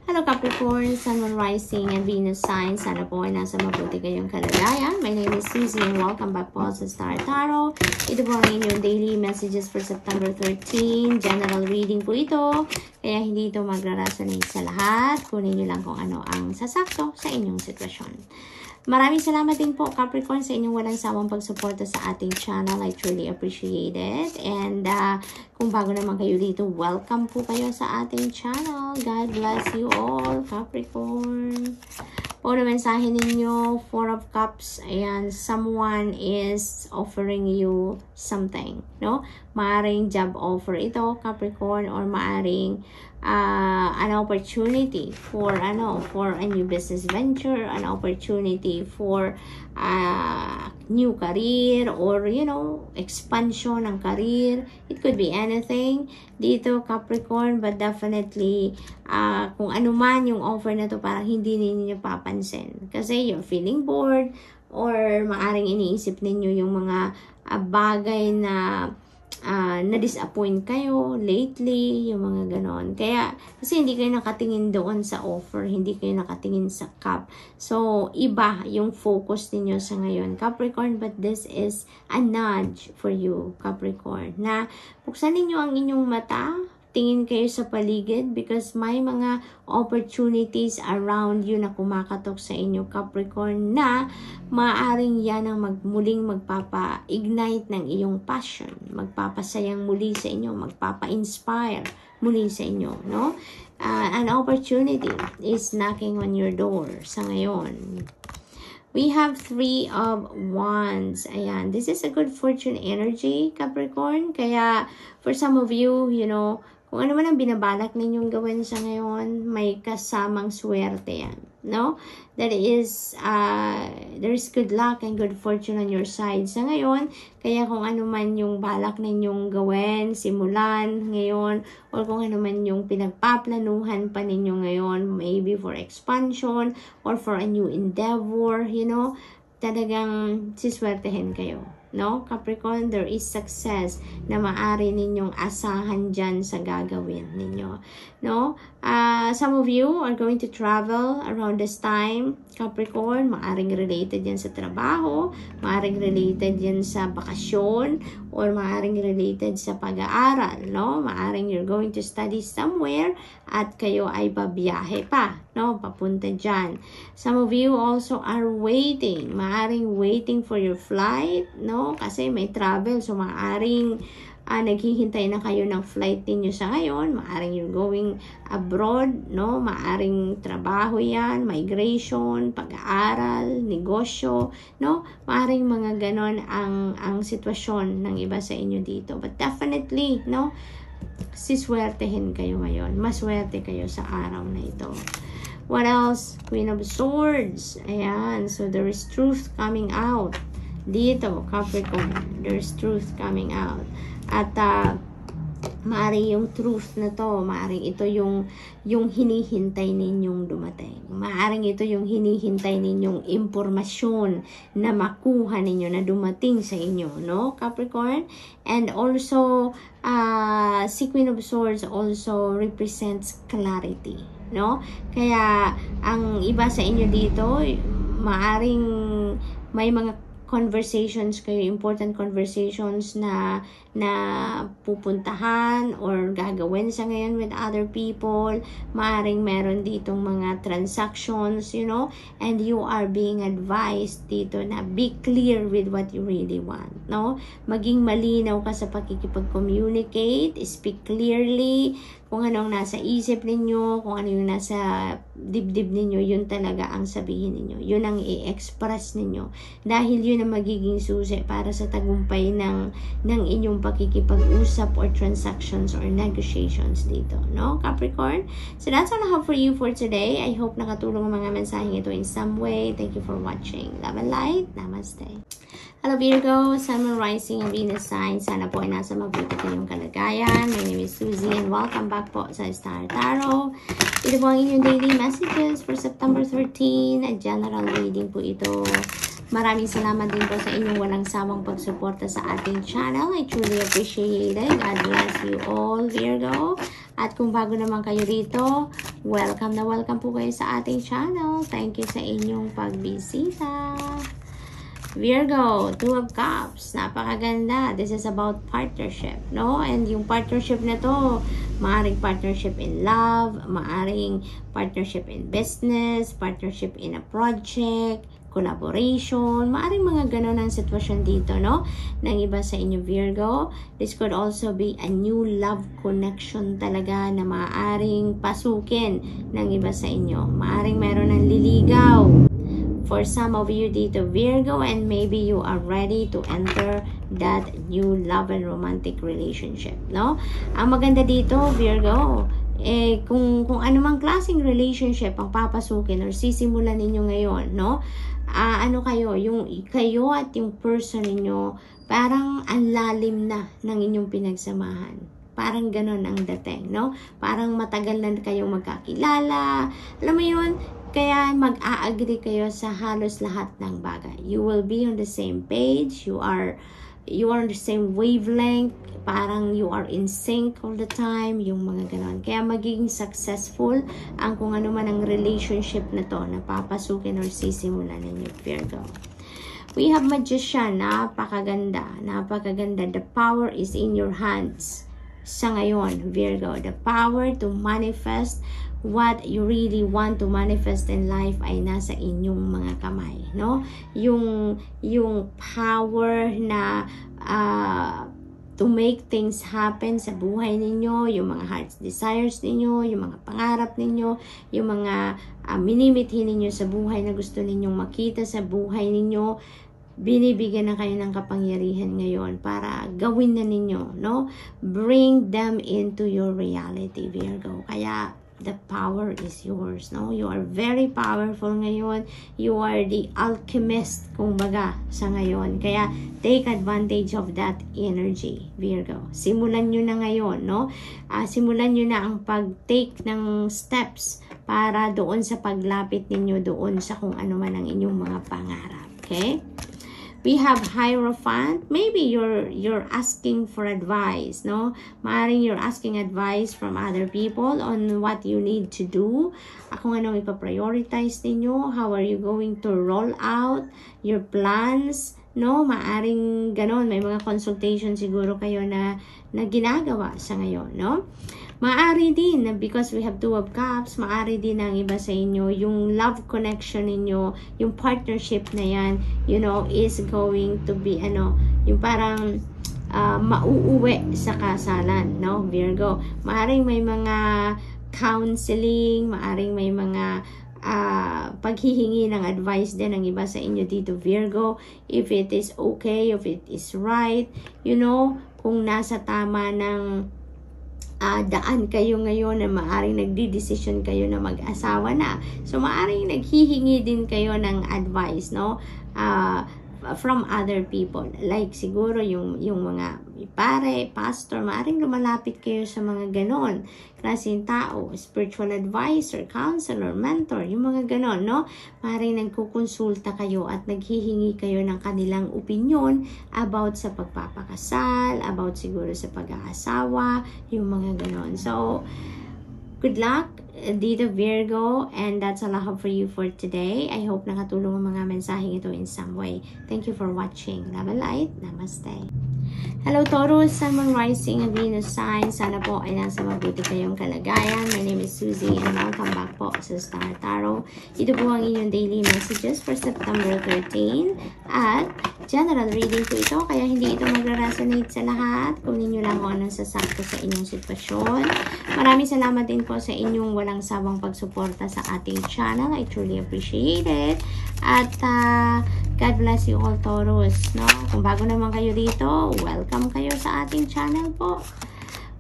Hello Capricorn, Sun, Moon, Rising, and Venus sign. Sana po ay nasa mabuti kayong kalagayan. My name is Susie and welcome back po sa Star Tarot. Ito po ang inyong daily messages for September 13. General reading po ito. Kaya hindi ito magra-resonate sa lahat. Kunin nyo lang kung ano ang sasakto sa inyong sitwasyon. Maraming salamat din po Capricorn sa inyong walang sawang pagsuporta sa ating channel. I truly appreciate it. And kung bago naman kayo dito, welcome po kayo sa ating channel. God bless you all Capricorn. Po na mensahe ninyo, Four of Cups. Ayan, someone is offering you something, no? Maaring job offer ito Capricorn, or maaring an opportunity for a new business venture, an opportunity for new career, or expansion ng career. It could be anything dito Capricorn, but definitely kung ano man yung offer na to, parang hindi ninyo papansin kasi you're feeling bored, or maaring iniisip ninyo yung mga bagay na na-disappoint kayo lately, yung mga ganon. Kaya, kasi hindi kayo nakatingin doon sa offer, hindi kayo nakatingin sa cup. So, iba yung focus ninyo sa ngayon, Capricorn, but this is a nudge for you, Capricorn, na buksan ninyo ang inyong mata, tingin kayo sa paligid, because may mga opportunities around you na kumakatok sa inyo, Capricorn, na maaring yan ang muling magpapa-ignite ng iyong passion, magpapasayang muli sa inyo, magpapa-inspire muli sa inyo, no? An opportunity is knocking on your door sa ngayon. We have Three of Wands. Ayan, this is a good fortune energy, Capricorn. Kaya, for some of you, kung ano man ang binabalak ninyong gawin sa ngayon, may kasamang swerte yan, no? That is, there's good luck and good fortune on your side sa ngayon. Kaya kung ano man yung balak ninyong gawin, simulan ngayon, or kung ano man yung pinagpaplanuhan pa ninyo ngayon, maybe for expansion, or for a new endeavor, talagang siswertehin kayo. No, Capricorn, there is success na maaari ninyong asahan dyan sa gagawin ninyo. No, some of you are going to travel around this time, Capricorn. Maaring related yan sa trabaho, maaring related yan sa bakasyon, or maaring related sa pag-aaral. No, maaring you're going to study somewhere at kayo ay babiyahe pa, no, papunta dyan. Some of you also are waiting, maaring waiting for your flight, no, kasi may travel, so maaring naghihintay na kayo ng flight niyo sa ngayon, maaring you're going abroad, no, maaring trabaho yan, migration, pag-aaral, negosyo, no, maaring mga ganon ang sitwasyon ng iba sa inyo dito. But definitely, no, siswertehin kayo ngayon, maswerte kayo sa araw na ito. What else? Queen of Swords. Ayan, so there is truth coming out dito, Capricorn. There's truth coming out. At maaring yung truth na to, maaring ito yung hinihintay ninyong dumating. Maaring ito yung hinihintay ninyong impormasyon na makuha ninyo, na dumating sa inyo, no, Capricorn? And also, si Queen of Swords also represents clarity, no? Kaya, ang iba sa inyo dito, maaring may mga conversations kayo, important conversations na pupuntahan or gagawin sa ngayon with other people. Maaring meron ditong mga transactions, and you are being advised dito na be clear with what you really want, no? Maging malinaw ka sa pakikipag-communicate, speak clearly, kung anong nasa isip ninyo, kung ano yung nasa dibdib ninyo, yun talaga ang sabihin ninyo. Yun ang i-express ninyo. Dahil yun ang magiging susi para sa tagumpay ng inyong pakikipag-usap or transactions or negotiations dito, no, Capricorn? So that's all I have for you for today. I hope nakatulong ang mga mensaheng ito in some way. Thank you for watching. Love and light. Namaste. Hello Virgo, Sun, Moon, Rising, and Venus sign. Sana po ay nasa mabuti kayong kalagayan. My name is Susie and welcome back po sa Star Tarot. Ito po ang inyong daily messages for September 13. A general reading po ito. Maraming salamat din po sa inyong walang sawang pagsuporta sa ating channel. I truly appreciate it. God bless you all, Virgo. At kung bago naman kayo dito, welcome na welcome po kayo sa ating channel. Thank you sa inyong pagbisita. Virgo, Two of Cups, napakaganda. This is about partnership, no? And yung partnership na to, maaring partnership in love, maaring partnership in business, partnership in a project, collaboration, maaring mga ganon ang sitwasyon dito, no? Ng iba sa inyo, Virgo. This could also be a new love connection talaga na maaring pasukin ng iba sa inyo. Maaring meron ng liligaw for some of you dito, Virgo, and maybe you are ready to enter that new love and romantic relationship, no? Ang maganda dito, Virgo, kung anumang klaseng relationship ang papasukin or sisimulan ninyo ngayon, no? Ano kayo, kayo at yung person ninyo, parang ang lalim na ng inyong pinagsamahan. Parang ganon ang dating, no? Parang matagal na kayong magkakilala. Alam mo yun? Kaya mag-a-agree kayo sa halos lahat ng bagay. You will be on the same page. You are on the same wavelength. Parang you are in sync all the time. Yung mga ganon. Kaya magiging successful ang kung ano man ang relationship na to na papasukin or sisimulan ninyo, Virgo. We have Magician. Napakaganda. Napakaganda. The power is in your hands. Sa ngayon, Virgo, the power to manifest what you really want to manifest in life ay nasa inyong mga kamay, no? Yung power na to make things happen sa buhay ninyo, yung mga heart's desires ninyo, yung mga pangarap ninyo, yung mga minimithi ninyo sa buhay na gusto ninyong makita sa buhay ninyo, binibigyan na kayo ng kapangyarihan ngayon para gawin na ninyo, no? Bring them into your reality, Virgo. Kaya the power is yours, no? You are very powerful ngayon. You are the alchemist, kumbaga, sa ngayon. Kaya take advantage of that energy, Virgo. Simulan nyo na ngayon, no? Simulan nyo na ang pag-take ng steps para doon sa paglapit ninyo doon sa kung ano man ang inyong mga pangarap, okay? We have Hierophant. Maybe you're asking for advice, no? Maaring you're asking advice from other people on what you need to do. Kung anong ipa-prioritize ninyo. How are you going to roll out your plans, no? Maaring ganon. May mga consultation siguro kayo na ginagawa sa ngayon, no? Maari din, because we have Two of Cups, maari din ang iba sa inyo, yung love connection ninyo, yung partnership na yan, you know, is going to be, yung parang mauuwi sa kasalan, no, Virgo. Maaring may mga counseling, maaring may mga paghihingi ng advice din ng iba sa inyo dito, Virgo, if it is okay, if it is right, you know, kung nasa tama ng daan kayo ngayon na maaring nagdi-decision kayo na mag-asawa na. So, maaring naghihingi din kayo ng advice, no? From other people. Like, siguro yung mga pare, pastor, maaring lumalapit kayo sa mga ganon. Klaseng tao, spiritual advisor, counselor, mentor, yung mga ganon, no? Maaring nagkukonsulta kayo at naghihingi kayo ng kanilang opinion about sa pagpapakasal, about siguro sa pag-aasawa, yung mga ganon. So, good luck dito, Virgo, and that's all I have for you for today. I hope nakatulong ang mga mensaheng ito in some way. Thank you for watching. Love and light. Namaste. Hello, Taurus, Sun, Moon, Rising, and Venus sign. Sana po ay nasa mabuti kayong kalagayan. My name is Susie, and welcome back po sa Star Tarot. Ito po ang inyong daily messages for September 13. At general reading po ito, kaya hindi ito magre-resonate sa lahat. Kunin nyo lang kung anong sasakto sa inyong sitwasyon. Maraming salamat din po sa inyong walang sawang pagsuporta sa ating channel. I truly appreciate it. At God bless you all, Taurus, no? Kung bago naman kayo dito, welcome kayo sa ating channel po.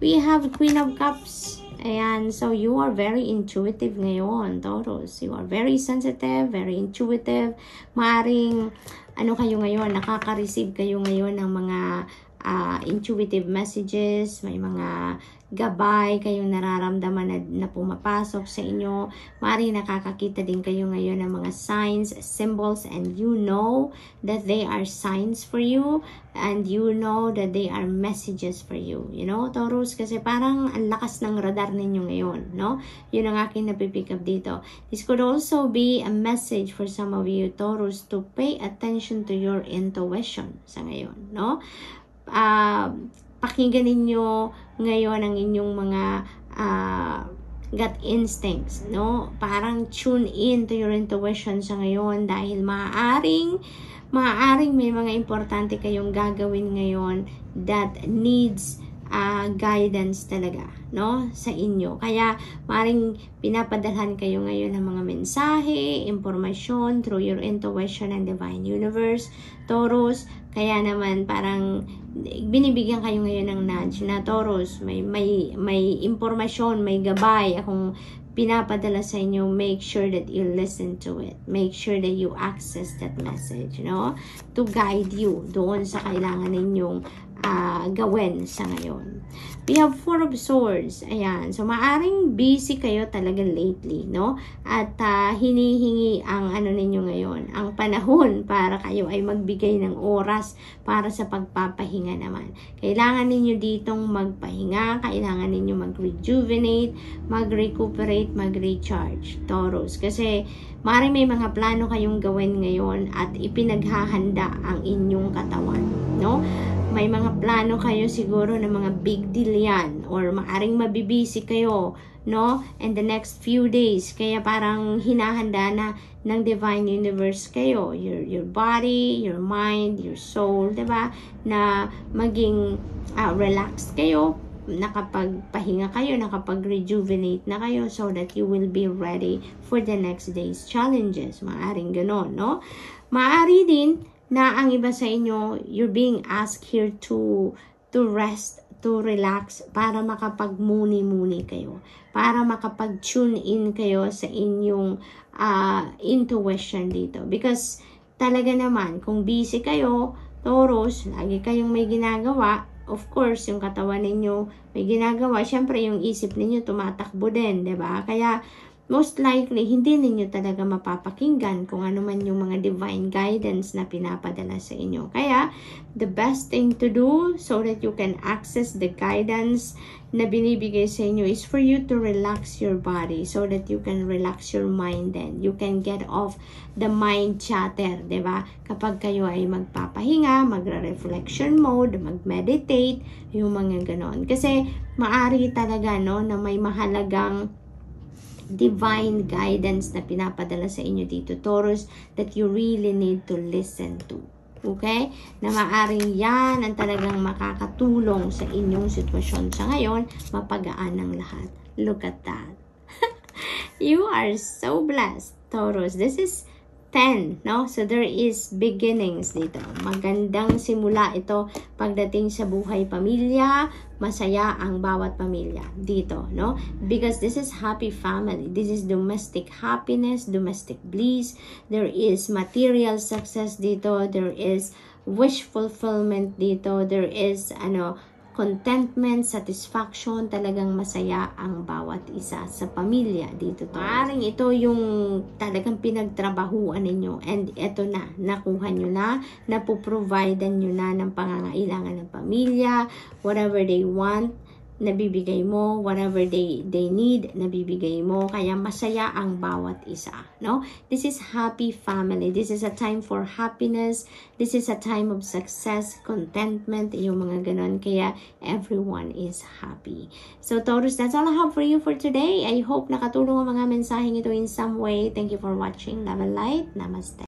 We have Queen of Cups. Ayan, so you are very intuitive ngayon, Taurus. You are very sensitive, very intuitive. Maaring, kayo ngayon, nakaka-receive kayo ngayon ng mga intuitive messages, may mga gabay kayong nararamdaman na pumapasok sa inyo. Maaaring nakakakita din kayo ngayon ng mga signs, symbols, and you know that they are signs for you, and you know that they are messages for you. You know, Taurus, kasi parang ang lakas ng radar ninyo ngayon, no? Yun ang aking napipick up dito. This could also be a message for some of you, Taurus, to pay attention to your intuition sa ngayon, no? Pakinggan ninyo ngayon ang inyong mga gut instincts, no? Parang tune in to your intuition sa ngayon dahil maaaring may mga importante kayong gagawin ngayon that needs guidance talaga, no? Sa inyo. Kaya maaaring pinapadalhan kayo ngayon ng mga mensahe, impormasyon through your intuition and divine universe, Taurus. Kaya naman parang binibigyan kayo ngayon ng nudge na, Taurus, may impormasyon, may gabay akong pinapadala sa inyo. Make sure that you listen to it. Make sure that you access that message, no? To guide you doon sa kailangan ninyong gawin sa ngayon. We have 4 of Swords. Ayan. So, maaring busy kayo talaga lately, no? At hinihingi ang ninyo ngayon, ang panahon para kayo ay magbigay ng oras para sa pagpapahinga naman. Kailangan ninyo ditong magpahinga, kailangan ninyo mag-rejuvenate, mag-recuperate, mag-recharge, Taurus. Kasi, maaring may mga plano kayong gawin ngayon at ipinaghahanda ang inyong katawan, no? May mga plano kayo siguro na mga big deal yan, or maaring mabibisi kayo, no? And the next few days, kaya parang hinahanda na ng divine universe kayo, your body, your mind, your soul, diba? Na maging relaxed kayo, nakapagpahinga kayo, nakapag-rejuvenate na kayo so that you will be ready for the next day's challenges. Maaring ganon, no? Maari din na ang iba sa inyo, you're being asked here to rest, to relax, para makapag-muni-muni kayo, para makapag-tune in kayo sa inyong intuition dito. Because talaga naman, kung busy kayo, Taurus, lagi kayong may ginagawa, of course, yung katawan ninyo may ginagawa, syempre yung isip ninyo tumatakbo din, diba? Kaya, most likely, hindi ninyo talaga mapapakinggan kung ano man yung mga divine guidance na pinapadala sa inyo. Kaya, the best thing to do so that you can access the guidance na binibigay sa inyo is for you to relax your body so that you can relax your mind then. You can get off the mind chatter, diba? Kapag kayo ay magpapahinga, magre-reflection mode, mag-meditate, yung mga ganon. Kasi, maari talaga, no, na may mahalagang divine guidance na pinapadala sa inyo dito, Taurus, that you really need to listen to. Okay? Na maaring yan ang talagang makakatulong sa inyong sitwasyon sa ngayon, mapagaan ng lahat. Look at that. You are so blessed, Taurus. This is 10, no? So, there is beginnings dito. Magandang simula ito pagdating sa buhay pamilya. Masaya ang bawat pamilya dito, no? Because this is happy family. This is domestic happiness, domestic bliss. There is material success dito. There is wish fulfillment dito. There is, contentment, satisfaction, talagang masaya ang bawat isa sa pamilya dito. Maaaring ito yung talagang pinagtrabahuan ninyo, and ito na, nakuha nyo na, napoprovidean nyo na ng pangangailangan ng pamilya, whatever they want, nabibigay mo, whatever they need, nabibigay mo, kaya masaya ang bawat isa, no? This is happy family. This is a time for happiness. This is a time of success, contentment, yung mga ganon, kaya everyone is happy. So, Taurus, that's all I have for you for today. I hope nakatulong ang mga mensaheng ito in some way. Thank you for watching. Love and light. Namaste.